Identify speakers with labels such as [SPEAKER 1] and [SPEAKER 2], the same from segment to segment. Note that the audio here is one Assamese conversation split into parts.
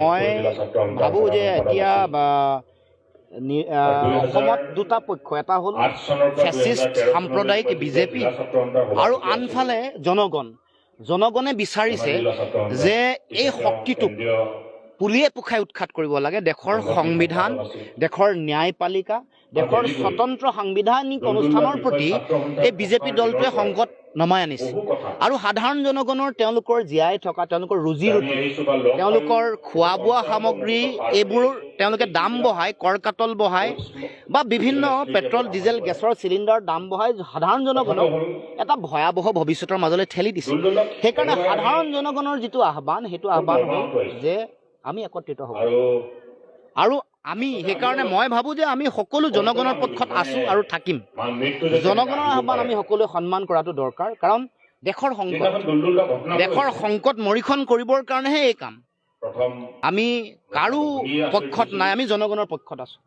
[SPEAKER 1] মই ভাবোঁ যে এতিয়া অসমত দুটা পক্ষ, এটা হ'ল ফেচিষ্ট সাম্প্ৰদায়িক বিজেপি আৰু আনফালে জনগণে বিচাৰিছে যে এই শক্তিটোক পুলিয়ে পোখাই উৎখাত কৰিব লাগে। দেশৰ সংবিধান, দেশৰ ন্যায়পালিকা, দেশৰ স্বতন্ত্ৰ সাংবিধানিক অনুষ্ঠানৰ প্ৰতি এই বিজেপি দলটোৱে সংকট নমাই আনিছে আৰু সাধাৰণ জনগণৰ তেওঁলোকৰ জীয়াই থকা, তেওঁলোকৰ ৰোজি ৰোটি, তেওঁলোকৰ খোৱা বোৱা সামগ্ৰী এইবোৰ তেওঁলোকে দাম বঢ়াই, কৰ কাটল বঢ়াই বা বিভিন্ন পেট্ৰল ডিজেল গেছৰ চিলিণ্ডাৰৰ দাম বঢ়াই সাধাৰণ জনগণক এটা ভয়াৱহ ভৱিষ্যতৰ মাজলৈ ঠেলি দিছে। সেইকাৰণে সাধাৰণ জনগণৰ যিটো আহ্বান, সেইটো আহ্বান হ'ল যে আমি একত্ৰিত হ'ব আৰু আমি সেইকাৰণে মই ভাবোঁ যে আমি সকলো জনগণৰ পক্ষত আছোঁ আৰু থাকিম। জনগণৰ আহ্বান আমি সকলোৱে সন্মান কৰাটো দৰকাৰ, কাৰণ দেশৰ সংকট মৰীক্ষণ কৰিবৰ কাৰণেহে এই কাম। আমি কাৰো পক্ষত নাই, আমি জনগণৰ পক্ষত আছোঁ।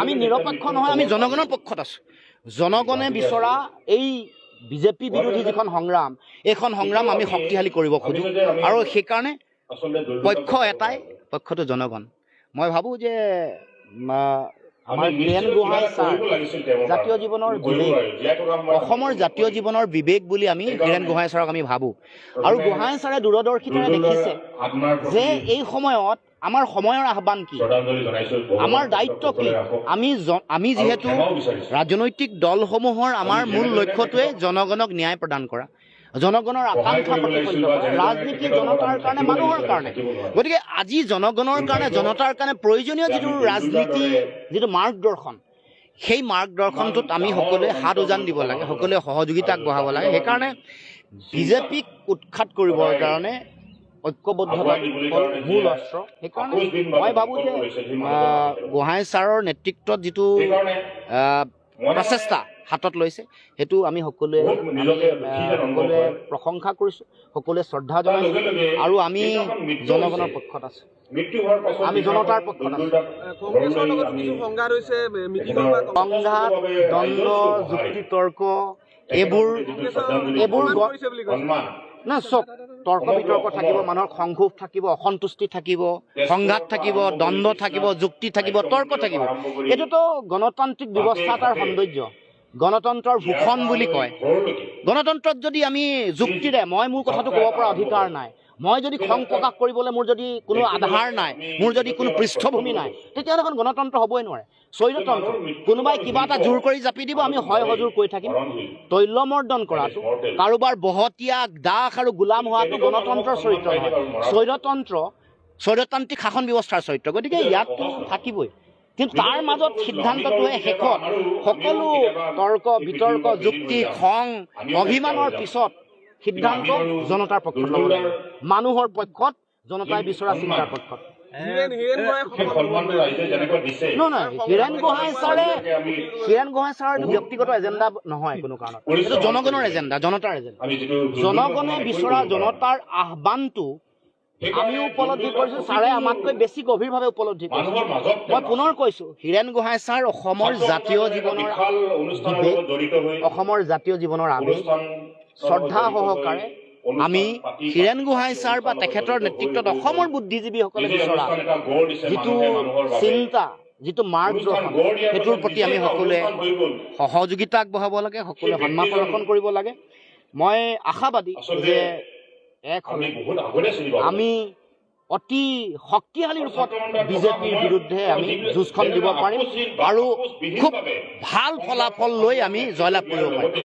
[SPEAKER 1] আমি নিৰপেক্ষ নহয়, আমি জনগণৰ পক্ষত আছোঁ। জনগণে বিচৰা এই বিজেপি বিৰোধী যিখন সংগ্ৰাম, এইখন সংগ্ৰাম আমি শক্তিশালী কৰিব খোজোঁ আৰু সেইকাৰণে পক্ষ এটাই, পক্ষটো জনগণ। মই ভাবোঁ যে আমাৰ হীৰেণ গোহাঁই ছাৰ জাতীয় জীৱনৰ বিবেক, অসমৰ জাতীয় জীৱনৰ বিবেক বুলি আমি হীৰেণ গোহাঁই ছাৰক আমি ভাবোঁ আৰু গোহাঁই ছাৰে দূৰদৰ্শিতাৰে দেখিছে যে এই সময়ত আমাৰ সময়ৰ আহ্বান কি, আমাৰ দায়িত্ব কি। আমি যিহেতু ৰাজনৈতিক দলসমূহৰ আমাৰ মূল লক্ষ্যটোৱে জনগণক ন্যায় প্ৰদান কৰা, জনগণৰ আকাংক্ষা প্ৰতিফলিত কৰা। ৰাজনীতি জনতাৰ কাৰণে, মানুহৰ কাৰণে। গতিকে আজি জনগণৰ কাৰণে, জনতাৰ কাৰণে প্ৰয়োজনীয় যিটো ৰাজনীতি, যিটো মাৰ্গদৰ্শন, সেই মাৰ্গদৰ্শনটোত আমি সকলোৱে হাত উজান দিব লাগে, সকলোৱে সহযোগিতা আগবঢ়াব লাগে। সেইকাৰণে বিজেপিক উৎখাত কৰিবৰ কাৰণে ঐক্যবদ্ধতা হ'ল মূল অস্ত্ৰ। সেইকাৰণে মই ভাবোঁ যে গোহাঁই ছাৰৰ নেতৃত্বত যিটো প্ৰচেষ্টা হাতত লৈছে, সেইটো আমি সকলোৱে প্ৰশংসা কৰিছোঁ, সকলোৱে শ্ৰদ্ধা জনাইছোঁ আৰু আমি জনগণৰ পক্ষত আছোঁ, আমি জনতাৰ পক্ষত আছোঁ। সংঘাত, দ্বন্দ্ব, যুক্তি তৰ্ক এইবোৰ না চব তৰ্ক বিতৰ্ক থাকিব, মানুহৰ সংক্ষোভ থাকিব, অসন্তুষ্টি থাকিব, সংঘাত থাকিব, দ্বন্দ্ব থাকিব, যুক্তি থাকিব, তৰ্ক থাকিব। এইটোতো গণতান্ত্ৰিক ব্যৱস্থা এটাৰ সৌন্দৰ্য, গণতন্ত্ৰৰ ভূষণ বুলি কয়। গণতন্ত্ৰত যদি আমি যুক্তিৰে মই মোৰ কথাটো ক'ব পৰা অধিকাৰ নাই, মই যদি খং প্ৰকাশ কৰিবলৈ মোৰ যদি কোনো আধাৰ নাই, মোৰ যদি কোনো পৃষ্ঠভূমি নাই, তেতিয়াহ'লে এখন গণতন্ত্ৰ হ'বই নোৱাৰে। স্বৈৰতন্ত্ৰ, কোনোবাই কিবা এটা জোৰ কৰি জাপি দিব, আমি হয় হজুৰ কৰি থাকিম। তৈলমৰ্দন কৰাটো, কাৰোবাৰ বহতীয়া দাস আৰু গোলাম হোৱাটো গণতন্ত্ৰৰ চৰিত্ৰ নহয়, স্বৈৰতান্ত্ৰিক শাসন ব্যৱস্থাৰ চৰিত্ৰ। গতিকে ইয়াততো থাকিবই, কিন্তু তাৰ মাজত সিদ্ধান্তটোৱে শেষত সকলো তৰ্ক বিতৰ্ক, যুক্তি, খং, অভিমানৰ পিছত সিদ্ধান্ত জনতাৰ পক্ষত ল'ব লাগে, মানুহৰ পক্ষত, জনতাই বিচৰা চিন্তাৰ পক্ষত। হীৰেণ গোহাঁই ছাৰৰ ব্যক্তিগত এজেণ্ডা নহয় কোনো কাৰণত, এইটো জনগণৰ এজেণ্ডা, জনতাৰ এজেণ্ডা। জনগণে বিচৰা জনতাৰ আহ্বানটো আমিও উপলব্ধি কৰিছোঁ, ছাৰে আমাতকৈ বেছি গভীৰভাৱে উপলব্ধি কৰিছোঁ। মই পুনৰ কৈছোঁ, হীৰেণ গোহাঁই ছাৰ অসমৰ জাতীয় জীৱনৰ বিবেক, অসমৰ জাতীয় জীৱনৰ আবেগ। শ্ৰদ্ধা সহকাৰে আমি হীৰেণ গোহাঁই ছাৰ বা তেখেতৰ নেতৃত্বত অসমৰ বুদ্ধিজীৱীসকলে বিচৰা যিটো চিন্তা, যিটো মাৰ্গদৰ্শন, সেইটোৰ প্ৰতি আমি সকলোৱে সহযোগিতা আগবঢ়াব লাগে, সকলোৱে সন্মান প্ৰদৰ্শন কৰিব লাগে। মই আশাবাদী যে আমি অতি শক্তিশালী ৰূপত বিজেপিৰ বিৰুদ্ধে আমি যুঁজখন দিব পাৰিম আৰু খুব ভাল ফলাফল লৈ আমি জয়লাভ কৰিব পাৰিম।